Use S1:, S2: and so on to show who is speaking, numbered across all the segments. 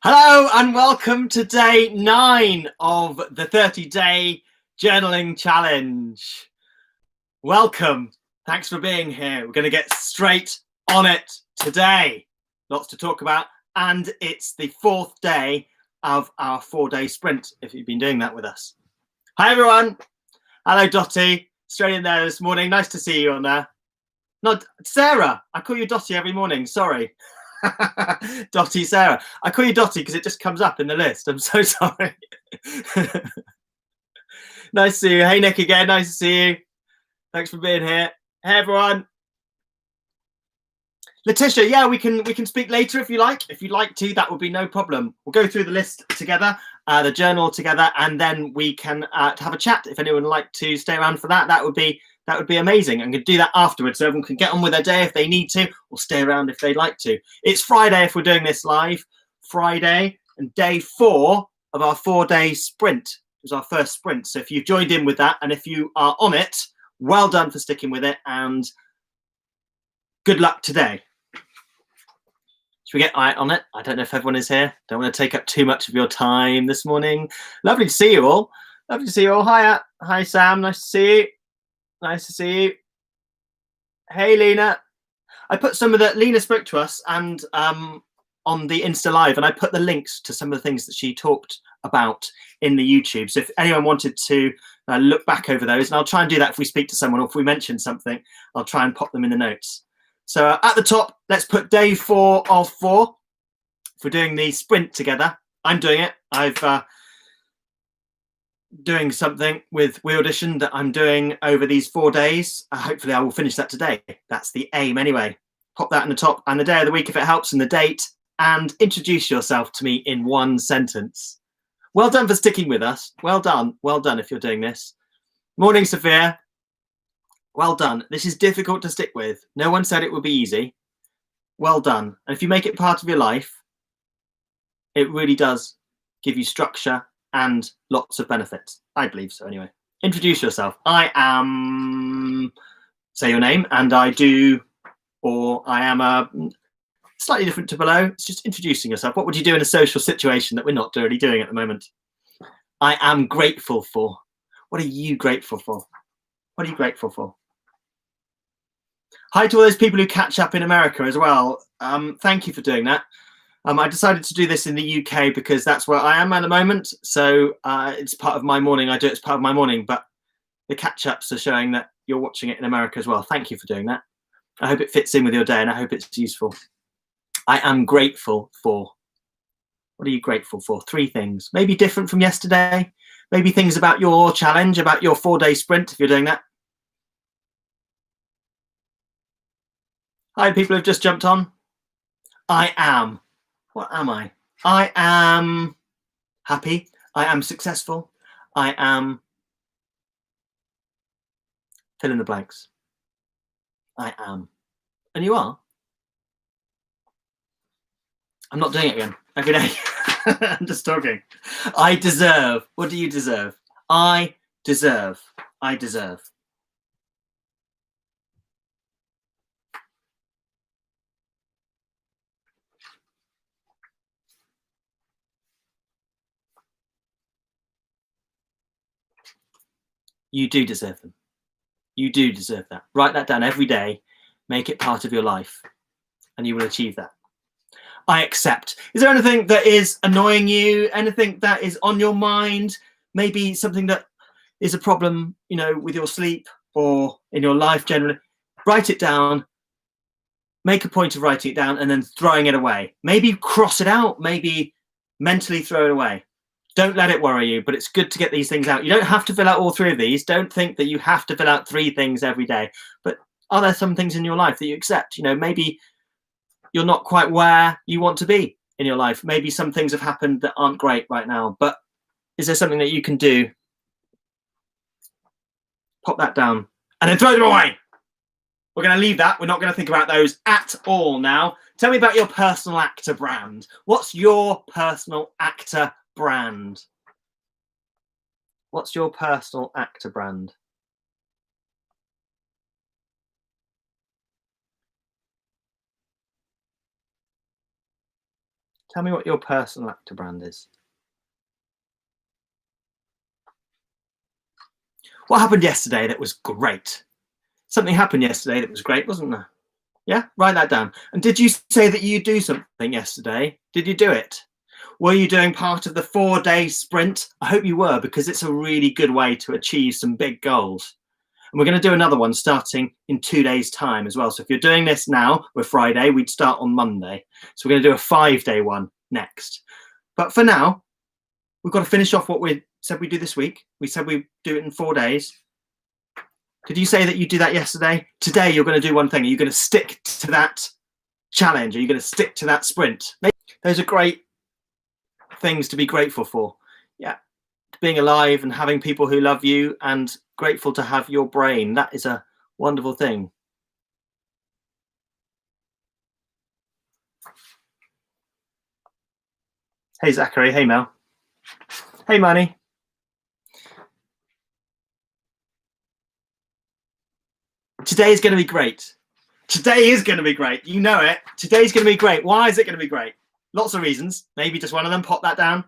S1: Hello and welcome to day 9 of the 30-day journaling challenge. Welcome. Thanks for being here. We're going to get straight on it today. Lots to talk about, and it's the 4th day of our 4-day sprint, if you've been doing that with us. Hi everyone. Hello Dottie, straight in there this morning. Nice to see you on there. Not Sarah. I call you Dottie every morning. Sorry. Dottie Sarah. I call you Dottie because it just comes up in the list. I'm so sorry. Nice to see you. Hey Nick again. Nice to see you. Thanks for being here. Hey everyone. Letitia, yeah, we can speak later if you like. If you'd like to, that would be no problem. We'll go through the list together, the journal together, and then we can have a chat. If anyone would like to stay around for that, that would be amazing. I'm going to do that afterwards so everyone can get on with their day if they need to, or stay around if they'd like to. It's Friday if we're doing this live. Friday and day 4 of our 4-day sprint. It was our first sprint. So if you've joined in with that, and if you are on it, well done for sticking with it, and good luck today. Should we get on it? I don't know if everyone is here. Don't want to take up too much of your time this morning. Lovely to see you all. Lovely to see you all. Hi Sam. Nice to see you. Nice to see you. Hey Lena. I put some of the Lena spoke to us and on the Insta Live, and I put the links to some of the things that she talked about in the YouTube. So if anyone wanted to look back over those, and I'll try and do that if we speak to someone or if we mention something, I'll try and pop them in the notes. So at the top, let's put day 4 of 4. If we're doing the sprint together, I'm doing it. I've doing something with Wheel Edition that I'm doing over these 4 days. Hopefully I will finish that today. That's the aim anyway. Pop that in the top and the day of the week if it helps, and the date, and introduce yourself to me in 1 sentence. Well done for sticking with us. Well done if you're doing this. Morning, Sophia. Well done. This is difficult to stick with. No one said it would be easy. Well done. And if you make it part of your life, it really does give you structure and lots of benefits. I believe so anyway. Introduce yourself. I am, say your name, and I do, or I am a slightly different to below. It's just introducing yourself. What would you do in a social situation that we're not really doing at the moment? I am grateful for. What are you grateful for? What are you grateful for? Hi to all those people who catch up in America as well. Thank you for doing that. I decided to do this in the UK because that's where I am at the moment. So it's part of my morning. I do it as part of my morning, but the catch-ups are showing that you're watching it in America as well. Thank you for doing that. I hope it fits in with your day and I hope it's useful. I am grateful for. What are you grateful for? 3 things. Maybe different from yesterday. Maybe things about your challenge, about your 4-day sprint, if you're doing that. Hi, people who've just jumped on. I am. What am I? I am happy. I am successful. I am fill in the blanks. I am. And you are? I'm not doing it again every day. I'm just talking. I deserve. What do you deserve? I deserve. I deserve. You do deserve them. You do deserve that. Write that down every day. Make it part of your life, and you will achieve that. I accept. Is there anything that is annoying you? Anything that is on your mind? Maybe something that is a problem, you know, with your sleep or in your life generally. Write it down. Make a point of writing it down and then throwing it away. Maybe cross it out. Maybe mentally throw it away. Don't let it worry you, but it's good to get these things out. You don't have to fill out all 3 of these. Don't think that you have to fill out 3 things every day. But are there some things in your life that you accept? You know, maybe you're not quite where you want to be in your life. Maybe some things have happened that aren't great right now, but is there something that you can do? Pop that down and then throw them away. We're going to leave that. We're not going to think about those at all now. Tell me about your personal actor brand. What's your personal actor brand? What's your personal actor brand? Tell me what your personal actor brand is. What happened yesterday that was great? Something happened yesterday that was great, wasn't there? Yeah, write that down. And did you say that you do something yesterday? Did you do it? Were you doing part of the 4-day sprint? I hope you were, because it's a really good way to achieve some big goals. And we're going to do another one starting in 2 days' time as well. So if you're doing this now, we're Friday, we'd start on Monday. So we're going to do a 5-day one next. But for now, we've got to finish off what we said we'd do this week. We said we'd do it in 4 days. Did you say that you do that yesterday? Today, you're going to do one thing. Are you going to stick to that challenge? Are you going to stick to that sprint? Those are great things to be grateful for. Yeah, being alive and having people who love you, and grateful to have your brain. That is a wonderful thing. Hey, Zachary. Hey, Mel. Hey, Manny. Today is going to be great. Today is going to be great. You know it. Today's going to be great. Why is it going to be great? Lots of reasons. Maybe just one of them. Pop that down.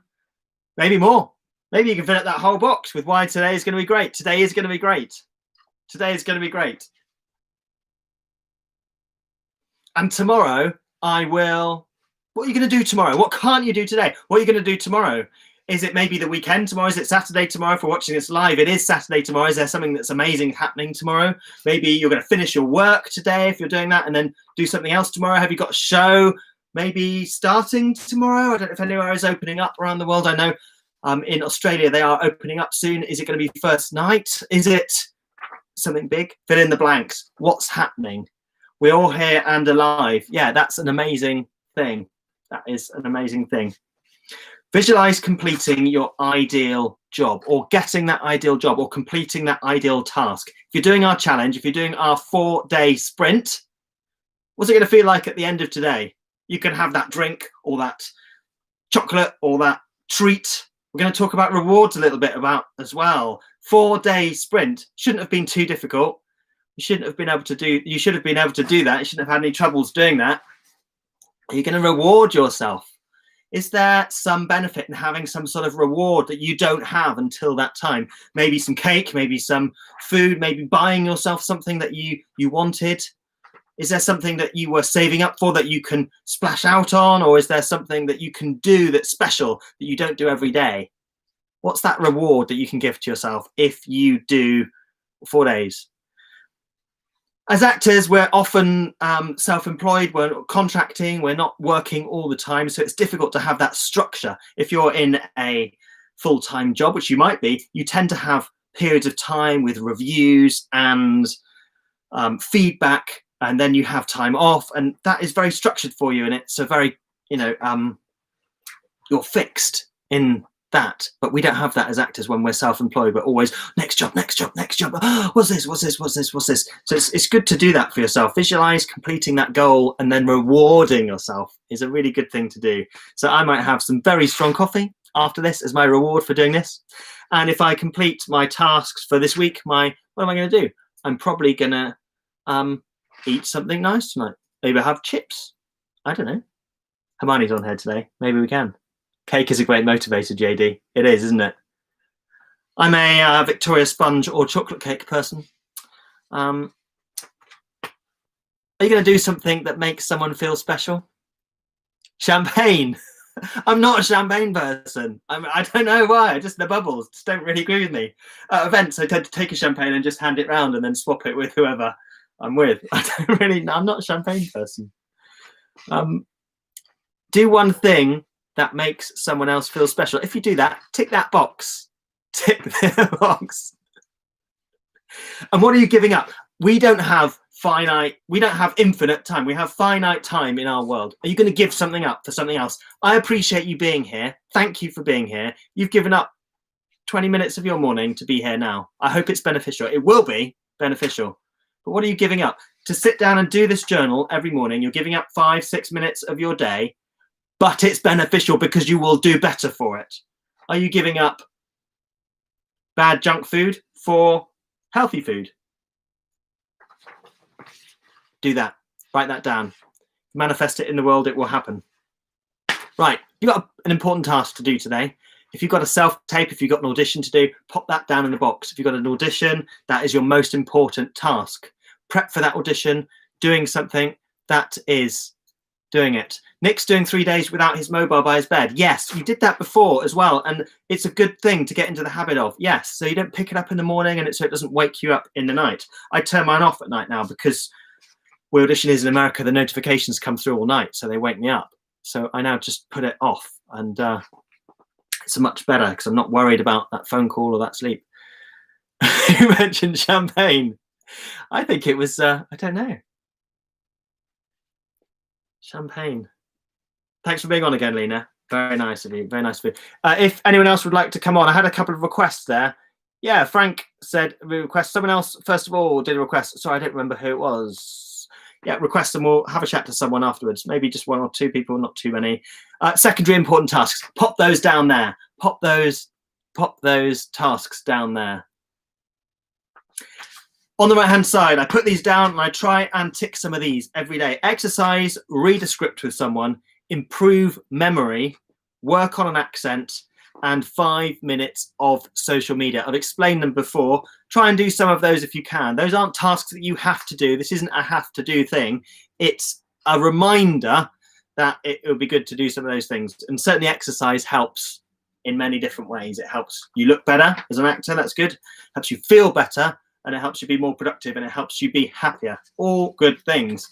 S1: Maybe more. Maybe you can fill up that whole box with why today is going to be great. Today is going to be great. Today is going to be great. And tomorrow I will... What are you going to do tomorrow? What can't you do today? What are you going to do tomorrow? Is it maybe the weekend tomorrow? Is it Saturday tomorrow for watching this live? It is Saturday tomorrow. Is there something that's amazing happening tomorrow? Maybe you're going to finish your work today if you're doing that, and then do something else tomorrow. Have you got a show maybe starting tomorrow? I don't know if anywhere is opening up around the world. I know in Australia they are opening up soon. Is it going to be first night? Is it something big? Fill in the blanks. What's happening? We're all here and alive. Yeah, that's an amazing thing. That is an amazing thing. Visualize completing your ideal job, or getting that ideal job, or completing that ideal task. If you're doing our challenge, if you're doing our 4-day sprint, what's it going to feel like at the end of today? You can have that drink or that chocolate or that treat. We're going to talk about rewards a little bit about as well. 4-day sprint shouldn't have been too difficult. You shouldn't have been able to do. You should have been able to do that. You shouldn't have had any troubles doing that. Are you going to reward yourself? Is there some benefit in having some sort of reward that you don't have until that time? Maybe some cake, maybe some food, maybe buying yourself something that you wanted. Is there something that you were saving up for that you can splash out on? Or is there something that you can do that's special that you don't do every day? What's that reward that you can give to yourself if you do 4 days? As actors, we're often self-employed, we're contracting, we're not working all the time, so it's difficult to have that structure. If you're in a full-time job, which you might be, you tend to have periods of time with reviews and feedback, and then you have time off, and that is very structured for you, and it's a very, you're fixed in that. But we don't have that as actors when we're self-employed. We're always next job. What's this? So it's good to do that for yourself. Visualize completing that goal and then rewarding yourself is a really good thing to do. So I might have some very strong coffee after this as my reward for doing this. And if I complete my tasks for this week, what am I going to do? I'm probably going to eat something nice tonight. Maybe have chips. I don't know. Hermione's on here today. Maybe we can. Cake is a great motivator, JD. It is, isn't it? I'm a Victoria sponge or chocolate cake person. Are you going to do something that makes someone feel special? Champagne. I'm not a champagne person. I don't know why. Just the bubbles just don't really agree with me. At events, I tend to take a champagne and just hand it round and then swap it with whoever I'm with. I'm not a champagne person. Do one thing that makes someone else feel special. If you do that, tick that box. Tick the box. And what are you giving up? We don't have infinite time. We have finite time in our world. Are you going to give something up for something else? I appreciate you being here. Thank you for being here. You've given up 20 minutes of your morning to be here now. I hope it's beneficial. It will be beneficial. But what are you giving up? To sit down and do this journal every morning, you're giving up 5-6 minutes of your day, but it's beneficial because you will do better for it. Are you giving up bad junk food for healthy food? Do that. Write that down. Manifest it in the world. It will happen. Right, you've got an important task to do today. If you've got a self-tape, if you've got an audition to do, pop that down in the box. If you've got an audition, that is your most important task. Prep for that audition, doing something that is doing it. Nick's doing 3 days without his mobile by his bed. Yes, you did that before as well. And it's a good thing to get into the habit of. Yes, so you don't pick it up in the morning and so it doesn't wake you up in the night. I turn mine off at night now because where audition is in America, the notifications come through all night, so they wake me up. So I now just put it off, and it's much better because I'm not worried about that phone call or that sleep. You mentioned champagne. I think it was, I don't know. Champagne. Thanks for being on again, Lena. Very nice of you. Very nice of you. If anyone else would like to come on, I had a couple of requests there. Yeah, Frank said request. Someone else, first of all, did a request. Sorry, I don't remember who it was. Yeah, request and we'll have a chat to someone afterwards. Maybe just one or two people, not too many. Secondary important tasks. Pop those down there. Pop those tasks down there. On the right-hand side, I put these down and I try and tick some of these every day. Exercise, read a script with someone, improve memory, work on an accent, and 5 minutes of social media. I've explained them before. Try and do some of those if you can. Those aren't tasks that you have to do. This isn't a have to do thing. It's a reminder that it would be good to do some of those things. And certainly exercise helps in many different ways. It helps you look better as an actor. That's good. Helps you feel better, and it helps you be more productive, and it helps you be happier. All good things.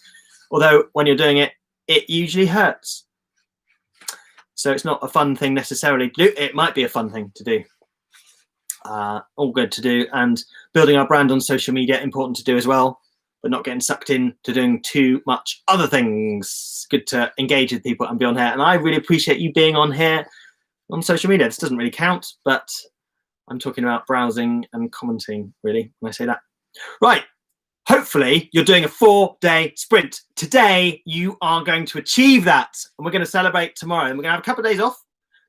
S1: Although when you're doing it, it usually hurts. So it's not a fun thing necessarily to do. It might be a fun thing to do. All good to do. And building our brand on social media, important to do as well, but not getting sucked in to doing too much other things. Good to engage with people and be on here. And I really appreciate you being on here on social media. This doesn't really count, but I'm talking about browsing and commenting, really, when I say that. Right. Hopefully you're doing a 4-day sprint. Today, you are going to achieve that. And we're going to celebrate tomorrow. And we're going to have a couple of days off,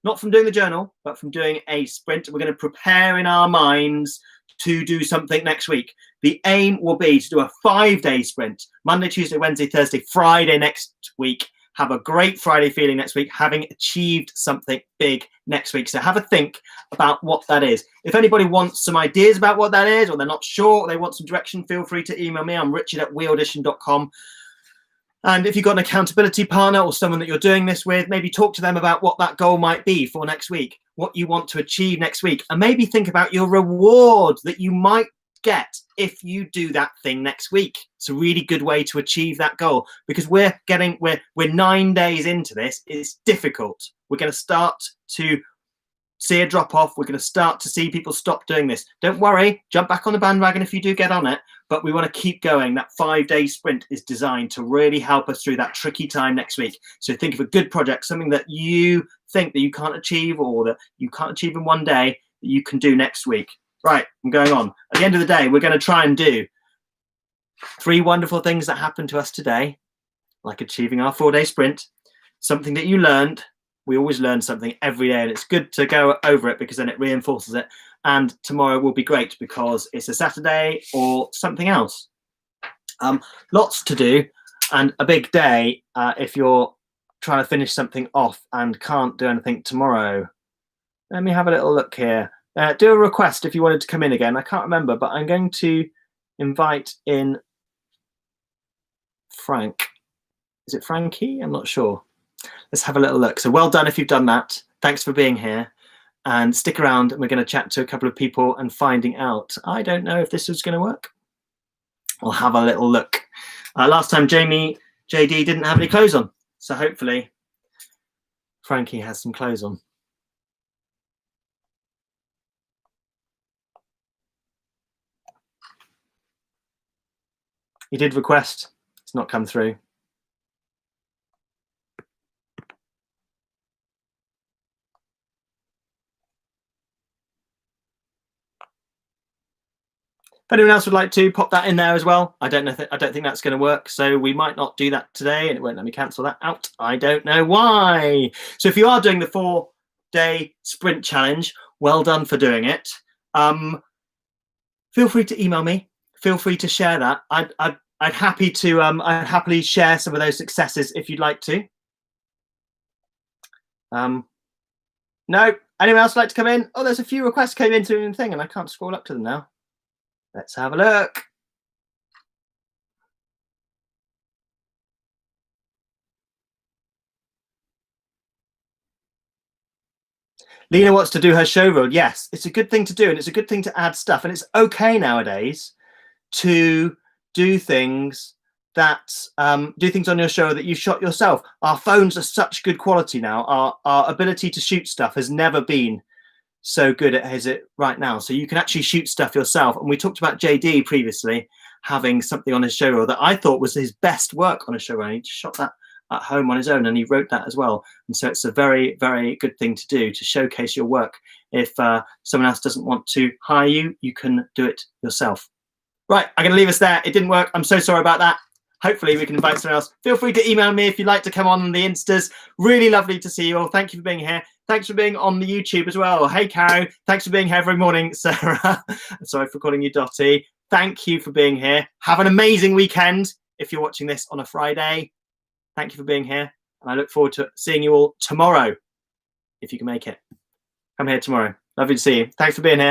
S1: not from doing the journal, but from doing a sprint. We're going to prepare in our minds to do something next week. The aim will be to do a 5-day sprint, Monday, Tuesday, Wednesday, Thursday, Friday next week. Have a great Friday feeling next week, having achieved something big next week. So have a think about what that is. If anybody wants some ideas about what that is, or they're not sure, or they want some direction, feel free to email me. I'm richard@weaudition.com. And if you've got an accountability partner or someone that you're doing this with, maybe talk to them about what that goal might be for next week, what you want to achieve next week, and maybe think about your reward that you might get if you do that thing next week. It's a really good way to achieve that goal, because we're 9 days into this. It's difficult. We're going to start to see a drop off. We're going to start to see people stop doing this. Don't worry, jump back on the bandwagon if you do get on it, but we want to keep going. That 5-day sprint is designed to really help us through that tricky time next week. So think of a good project, something that you think that you can't achieve, or that you can't achieve in one day, that you can do next week. Right, I'm going on. At the end of the day, we're going to try and do 3 wonderful things that happened to us today, like achieving our 4-day sprint, something that you learned. We always learn something every day, and it's good to go over it because then it reinforces it. And tomorrow will be great because it's a Saturday or something else. Lots to do, and a big day if you're trying to finish something off and can't do anything tomorrow. Let me have a little look here. Do a request if you wanted to come in again. I can't remember, but I'm going to invite in Frank. Is it Frankie? I'm not sure. Let's have a little look. So well done if you've done that. Thanks for being here. And stick around, and we're going to chat to a couple of people and finding out. I don't know if this was going to work. We'll have a little look. Last time JD didn't have any clothes on. So hopefully Frankie has some clothes on. He did request. It's not come through. If anyone else would like to pop that in there as well, I don't know. I don't think that's going to work, so we might not do that today, and it won't let me cancel that out. I don't know why. So if you are doing the 4-day sprint challenge, well done for doing it. Feel free to email me. Feel free to share that. I'd happily share some of those successes if you'd like to. No. Anyone else like to come in? Oh, there's a few requests came into the thing, and I can't scroll up to them now. Let's have a look. Lena wants to do her show reel. Yes, it's a good thing to do, and it's a good thing to add stuff. And it's okay nowadays to do things that do things on your show that you shot yourself. Our phones are such good quality now. Our ability to shoot stuff has never been so good as it right now. So you can actually shoot stuff yourself. And we talked about JD previously having something on his show reel that I thought was his best work on a show reel. He just shot that at home on his own, and he wrote that as well. And so it's a very, very good thing to do, to showcase your work. If someone else doesn't want to hire you, you can do it yourself. Right, I'm going to leave us there. It didn't work. I'm so sorry about that. Hopefully we can invite someone else. Feel free to email me if you'd like to come on the Instas. Really lovely to see you all. Thank you for being here. Thanks for being on the YouTube as well. Hey, Caro. Thanks for being here every morning, Sarah. Sorry for calling you Dottie. Thank you for being here. Have an amazing weekend if you're watching this on a Friday. Thank you for being here. And I look forward to seeing you all tomorrow, if you can make it. Come here tomorrow. Lovely to see you. Thanks for being here.